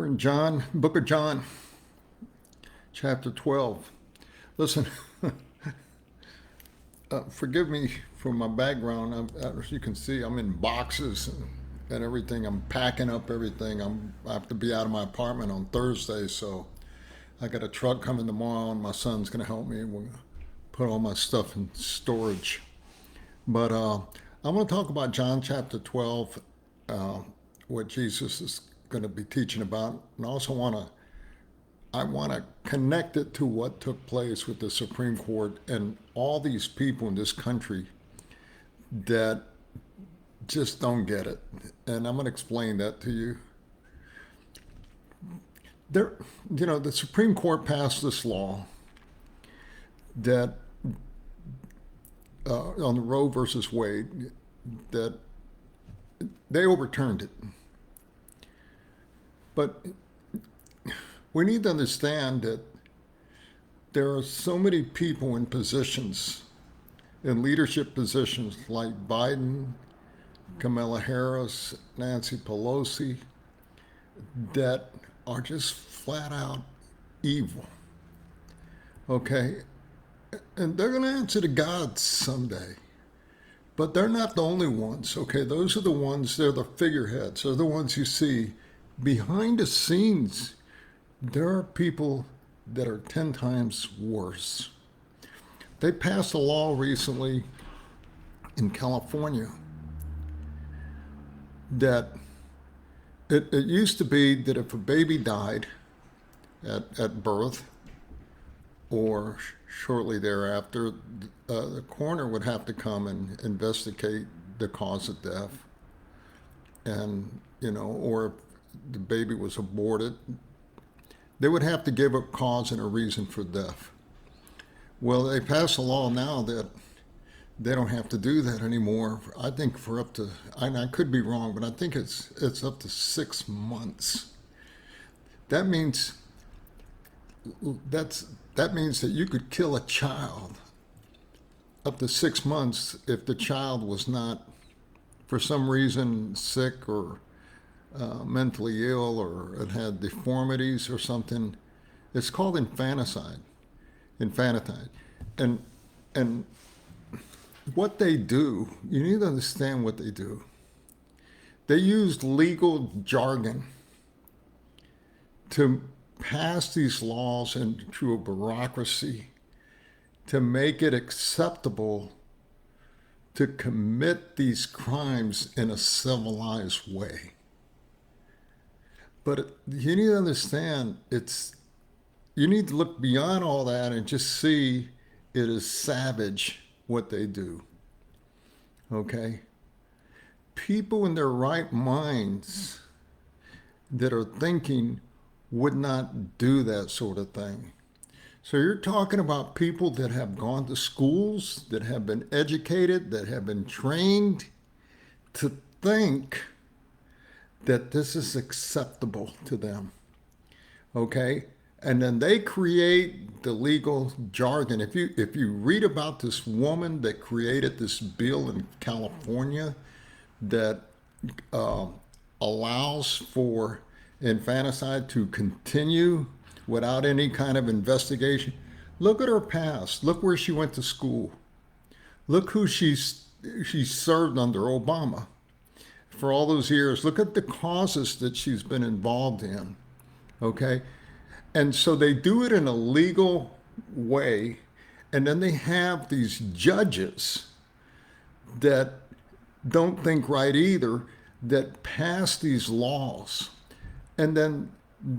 We're in Book of John, chapter 12. Listen, forgive me for my background. As you can see, I'm in boxes and everything. I'm packing up everything. I have to be out of my apartment on Thursday, so I got a truck coming tomorrow, and my son's going to help me. We're going to put all my stuff in storage. But I want to talk about John chapter 12, what Jesus is going to be teaching about, and I want to connect it to what took place with the Supreme Court and all these people in this country that just don't get it. And I'm going to explain that to you. There, the Supreme Court passed this law that on the Roe versus Wade, that they overturned it. But we need to understand that there are so many people in positions, in leadership positions like Biden, Kamala Harris, Nancy Pelosi, that are just flat out evil. Okay? And they're going to answer to God someday. But they're not the only ones. Okay? Those are the ones, they're the figureheads. They're the ones you see behind the scenes. There are people that are 10 times worse. They passed a law recently in California that it used to be that if a baby died at birth or shortly thereafter, the coroner would have to come and investigate the cause of death. And, or if the baby was aborted, they would have to give a cause and a reason for death. Well, they passed a law now that they don't have to do that anymore. I think for up to, I could be wrong, but I think it's up to 6 months. That means that you could kill a child up to 6 months if the child was not, for some reason, sick or mentally ill, or it had deformities or something. It's called infanticide. And what they do, you need to understand what they do. They use legal jargon to pass these laws and through a bureaucracy to make it acceptable to commit these crimes in a civilized way. But you need to understand, you need to look beyond all that and just see it is savage what they do. Okay? People in their right minds that are thinking would not do that sort of thing. So you're talking about people that have gone to schools, that have been educated, that have been trained to think that this is acceptable to them. Okay? And then they create the legal jargon. If you read about this woman that created this bill in California that allows for infanticide to continue without any kind of investigation, look at her past. Look where she went to school. Look who she served under Obama for all those years. Look at the causes that she's been involved in. Okay? And so they do it in a legal way, and then they have these judges that don't think right either, that pass these laws. And then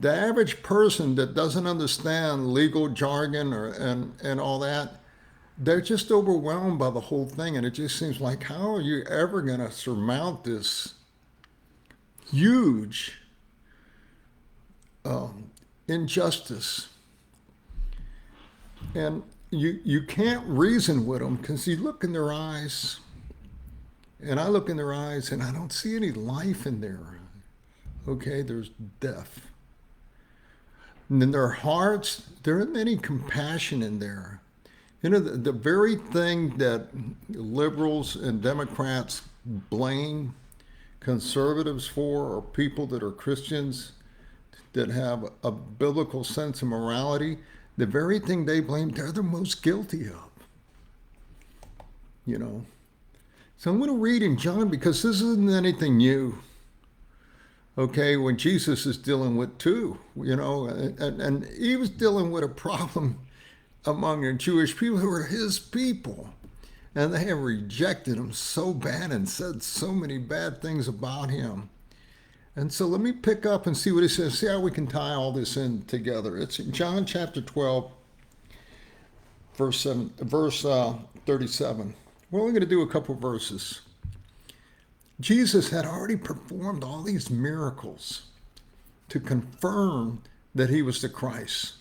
the average person that doesn't understand legal jargon and all that, they're just overwhelmed by the whole thing. And it just seems like, how are you ever going to surmount this huge injustice? And you can't reason with them because you look in their eyes, and I look in their eyes, and I don't see any life in there. Okay, there's death. And in their hearts, there isn't any compassion in there. The very thing that liberals and Democrats blame conservatives for, or people that are Christians, that have a biblical sense of morality, the very thing they blame, they're the most guilty of. You know. So I'm going to read in John because this isn't anything new. Okay, when Jesus is dealing with too, you know, and he was dealing with a problem among the Jewish people who were his people. And they have rejected him so bad and said so many bad things about him. And so let me pick up and see what he says, see how we can tie all this in together. It's in John chapter 12, verse 37. We're only going to do a couple verses. Jesus had already performed all these miracles to confirm that he was the Christ.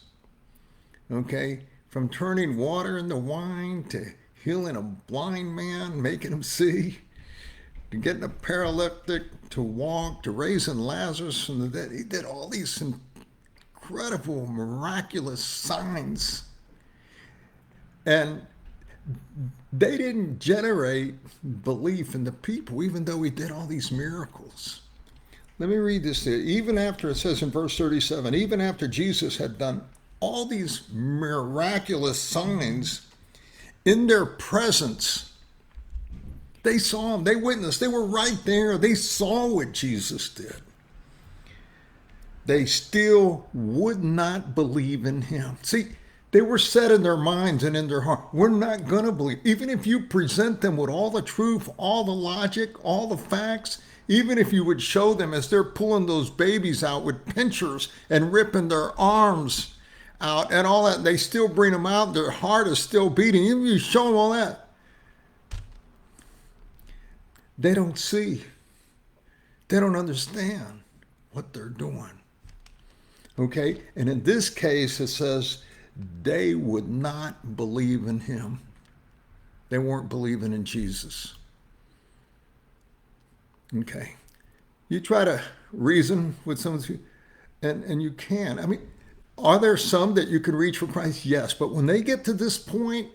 Okay? From turning water into wine to healing a blind man, making him see, to getting a paralytic to walk, to raising Lazarus from the dead. He did all these incredible, miraculous signs. And they didn't generate belief in the people, even though he did all these miracles. Let me read this there. Even after, it says in verse 37, even after Jesus had done all these miraculous signs in their presence, they saw him, they witnessed, they were right there, they saw what Jesus did. They still would not believe in him. See, they were set in their minds and in their heart. We're not going to believe. Even if you present them with all the truth, all the logic, all the facts, even if you would show them as they're pulling those babies out with pinchers and ripping their arms out and all that, they still bring them out. Their heart is still beating. Even if you show them all that, they don't see. They don't understand what they're doing. Okay? And in this case, it says, they would not believe in him. They weren't believing in Jesus. Okay. You try to reason with someone, and you can. I mean, are there some that you can reach for Christ? Yes. But when they get to this point,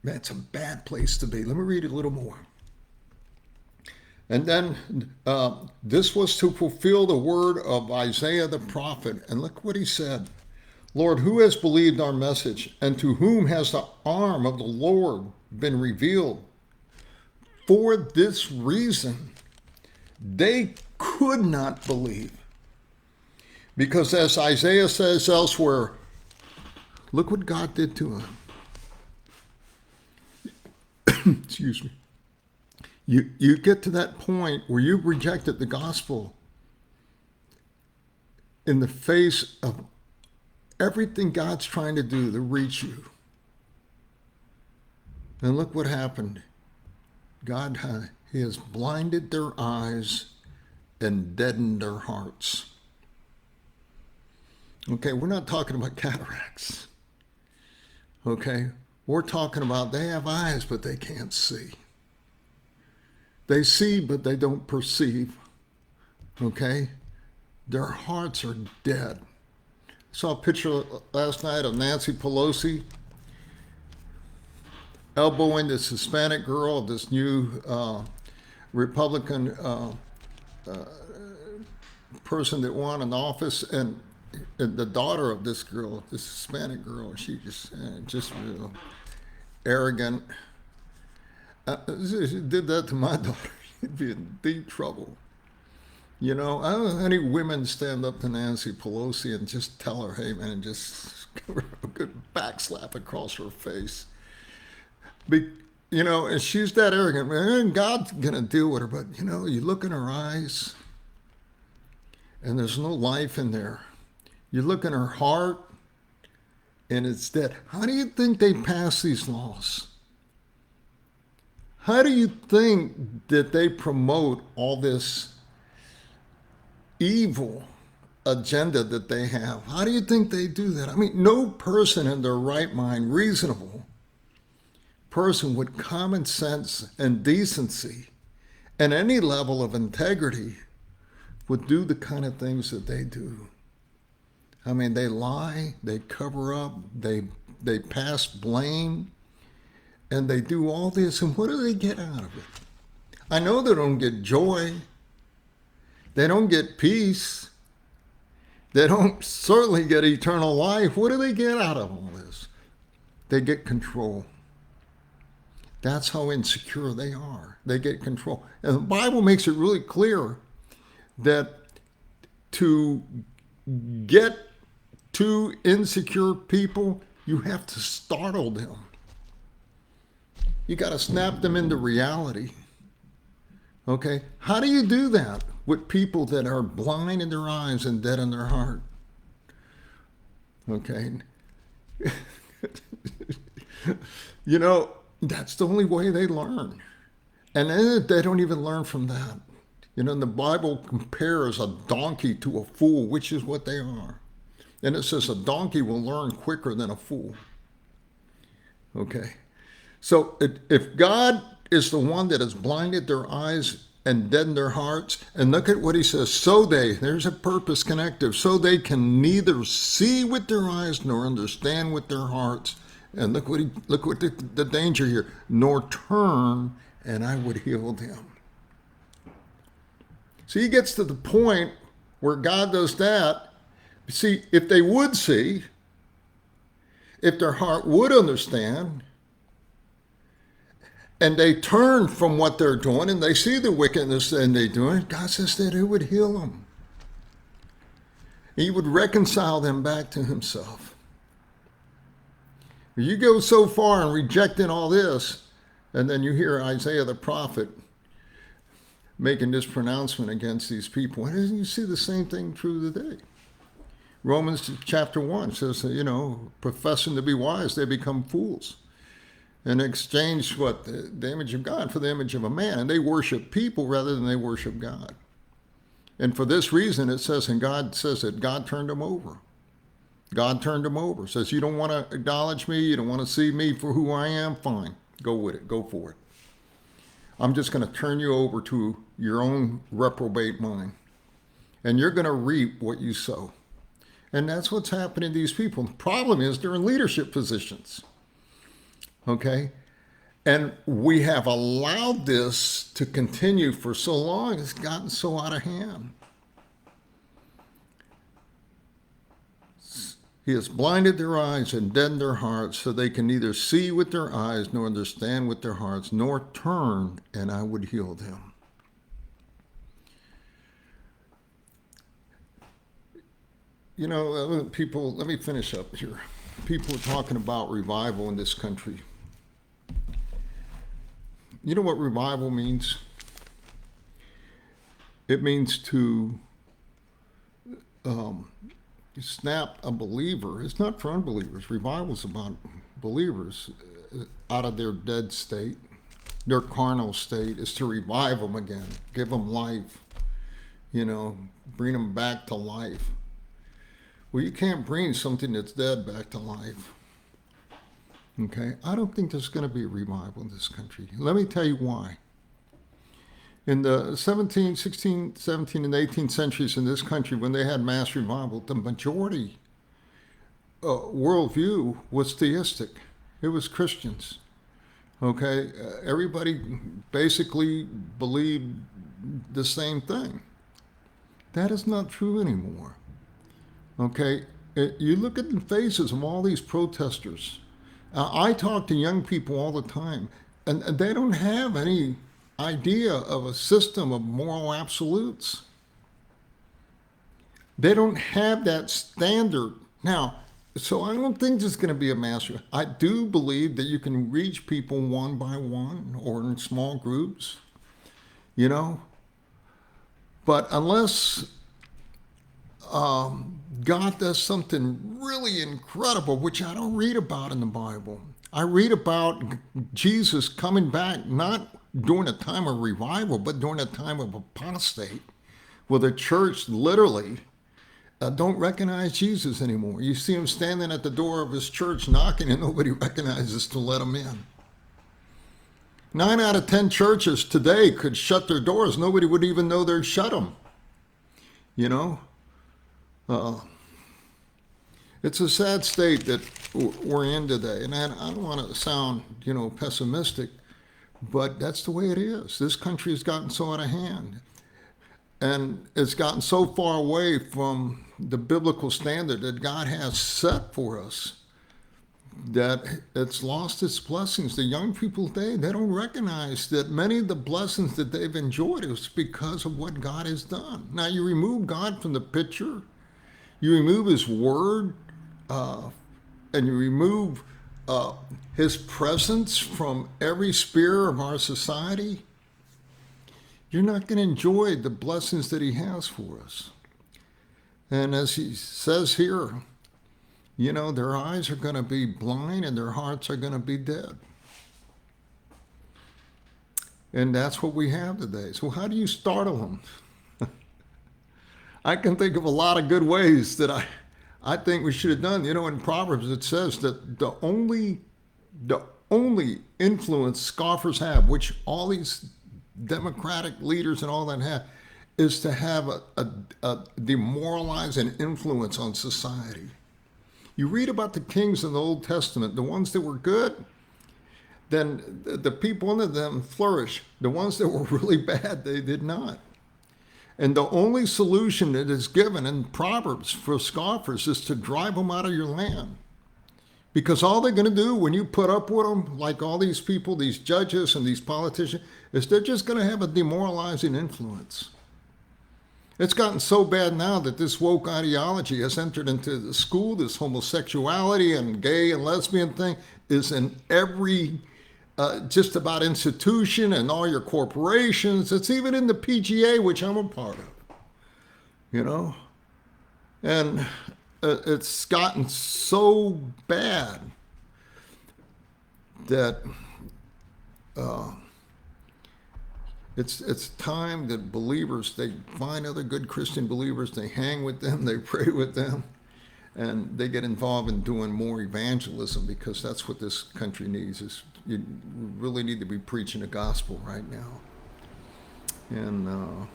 that's a bad place to be. Let me read it a little more. And then this was to fulfill the word of Isaiah the prophet. And look what he said. Lord, who has believed our message? And to whom has the arm of the Lord been revealed? For this reason, they could not believe. Because as Isaiah says elsewhere, look what God did to him. Excuse me. You get to that point where you've rejected the gospel in the face of everything God's trying to do to reach you. And look what happened. God, he has blinded their eyes and deadened their hearts. Okay, we're not talking about cataracts. Okay, we're talking about they have eyes, but they can't see. They see, but they don't perceive. Okay? Their hearts are dead. I saw a picture last night of Nancy Pelosi elbowing this Hispanic girl, this new Republican person that won an office, and the daughter of this girl, this Hispanic girl, she just real arrogant. If she did that to my daughter, she'd be in deep trouble. You know, I don't know any women stand up to Nancy Pelosi and just tell her, hey, man, and just give her a good backslap across her face. You know, and she's that arrogant, man, God's going to deal with her. But, you know, you look in her eyes, and there's no life in there. You look in her heart, and it's dead. How do you think they pass these laws? How do you think that they promote all this evil agenda that they have? How do you think they do that? I mean, no person in their right mind, reasonable person with common sense and decency and any level of integrity would do the kind of things that they do. I mean, they lie, they cover up, they pass blame. And they do all this, and what do they get out of it? I know they don't get joy. They don't get peace. They don't certainly get eternal life. What do they get out of all this? They get control. That's how insecure they are. They get control. And the Bible makes it really clear that to get to insecure people, you have to startle them. You got to snap them into reality. Okay? How do you do that with people that are blind in their eyes and dead in their heart? Okay? You know, that's the only way they learn. And then they don't even learn from that. You know, the Bible compares a donkey to a fool, which is what they are. And it says a donkey will learn quicker than a fool. Okay? So if God is the one that has blinded their eyes and deadened their hearts, and look at what he says, so there's a purpose connective, so they can neither see with their eyes nor understand with their hearts. And look what the danger here, nor turn, and I would heal them. So he gets to the point where God does that. See, if they would see, if their heart would understand, and they turn from what they're doing and they see the wickedness and they're doing, God says that he would heal them. He would reconcile them back to himself. You go so far in rejecting all this, and then you hear Isaiah the prophet making this pronouncement against these people. And you see the same thing true today. Romans chapter 1 says, you know, professing to be wise, they become fools. And exchange what? The image of God for the image of a man. And they worship people rather than they worship God. And for this reason, it says, and God says that God turned them over. God turned them over. Says, you don't want to acknowledge me, you don't want to see me for who I am, fine. Go with it. Go for it. I'm just going to turn you over to your own reprobate mind. And you're going to reap what you sow. And that's what's happening to these people. The problem is they're in leadership positions. Okay? And we have allowed this to continue for so long, it's gotten so out of hand. He has blinded their eyes and deadened their hearts, so they can neither see with their eyes nor understand with their hearts, nor turn, and I would heal them. You know, people, let me finish up here. People are talking about revival in this country. You know what revival means? It means to snap a believer. It's not for unbelievers. Revival is about believers out of their dead state, their carnal state. Is to revive them again, give them life, you know, bring them back to life. Well, you can't bring something that's dead back to life. Okay? I don't think there's going to be a revival in this country. Let me tell you why. In the 17, 16, 17, and 18th centuries in this country, when they had mass revival, the majority worldview was theistic. It was Christians. Okay? Everybody basically believed the same thing. That is not true anymore. Okay? You look at the faces of all these protesters. I talk to young people all the time, and they don't have any idea of a system of moral absolutes. They don't have that standard. Now, so I don't think there's going to be a mass. I do believe that you can reach people one by one or in small groups, you know. But unless God does something really incredible, which I don't read about in the Bible. I read about Jesus coming back, not during a time of revival, but during a time of apostate, where the church literally don't recognize Jesus anymore. You see him standing at the door of his church knocking, and nobody recognizes to let him in. 9 out of 10 churches today could shut their doors. Nobody would even know they'd shut them. You know? It's a sad state that we're in today. And I don't want to sound, you know, pessimistic, but that's the way it is. This country has gotten so out of hand. And it's gotten so far away from the biblical standard that God has set for us that it's lost its blessings. The young people today, they don't recognize that many of the blessings that they've enjoyed is because of what God has done. Now, you remove God from the picture, you remove His Word, and you remove His presence from every sphere of our society, you're not going to enjoy the blessings that He has for us. And as He says here, their eyes are going to be blind and their hearts are going to be dead. And that's what we have today. So how do you startle them? I can think of a lot of good ways that I think we should have done. In Proverbs it says that the only influence scoffers have, which all these democratic leaders and all that have, is to have a demoralizing influence on society. You read about the kings in the Old Testament, the ones that were good, then the people under them flourish. The ones that were really bad, they did not. And the only solution that is given in Proverbs for scoffers is to drive them out of your land. Because all they're going to do when you put up with them, like all these people, these judges and these politicians, is they're just going to have a demoralizing influence. It's gotten so bad now that this woke ideology has entered into the school. This homosexuality and gay and lesbian thing is in every just about institution and all your corporations. It's even in the PGA, which I'm a part of, And it's gotten so bad that it's time that believers, they find other good Christian believers, they hang with them, they pray with them, and they get involved in doing more evangelism, because that's what this country needs. You really need to be preaching the gospel right now. And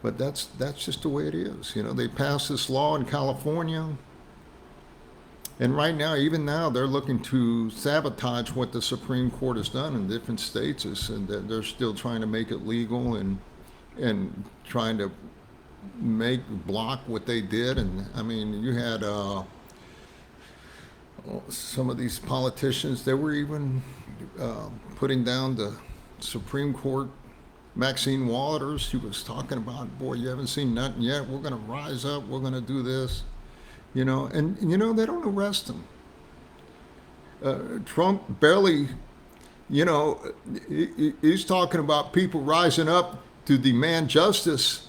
but that's just the way it is. They passed this law in California, and right now, even now, they're looking to sabotage what the Supreme Court has done in different states, and they're still trying to make it legal and trying to block what they did. And I mean, you had some of these politicians, they were even putting down the Supreme Court. Maxine Waters, she was talking about, boy, you haven't seen nothing yet. We're going to rise up. We're going to do this. And they don't arrest him. Trump barely, he's talking about people rising up to demand justice,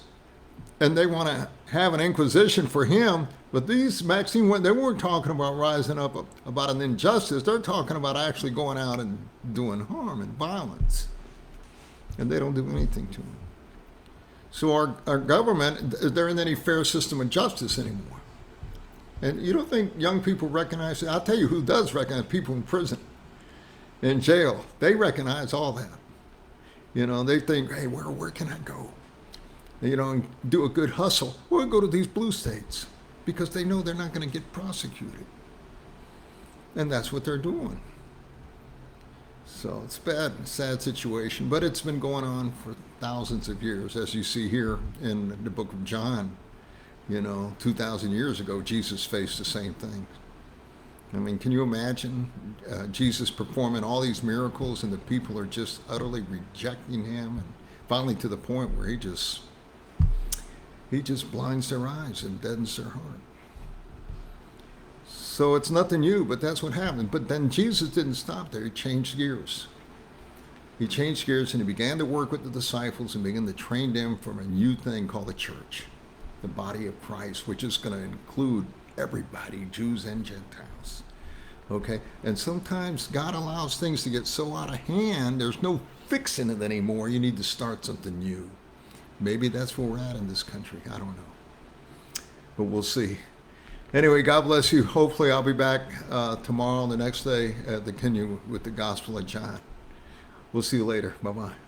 and they want to have an inquisition for him. But these Maxine, they weren't talking about rising up about an injustice. They're talking about actually going out and doing harm and violence, and they don't do anything to him. So our government, there isn't any fair system of justice anymore. And you don't think young people recognize it? I'll tell you who does recognize: people in prison, in jail. They recognize all that. They think, hey, where can I go? And do a good hustle. We'll go to these blue states, because they know they're not going to get prosecuted. And that's what they're doing. So it's bad, sad situation, but it's been going on for thousands of years, as you see here in the book of John. 2,000 years ago, Jesus faced the same thing. I mean, can you imagine Jesus performing all these miracles, and the people are just utterly rejecting him, and finally to the point where he just blinds their eyes and deadens their heart. So it's nothing new, but that's what happened. But then Jesus didn't stop there. He changed gears. He changed gears, and he began to work with the disciples and began to train them for a new thing called the church, the body of Christ, which is going to include everybody, Jews and Gentiles. Okay? And sometimes God allows things to get so out of hand, there's no fixing it anymore. You need to start something new. Maybe that's where we're at in this country. I don't know. But we'll see. Anyway, God bless you. Hopefully I'll be back tomorrow and the next day to continue with the Gospel of John. We'll see you later. Bye-bye.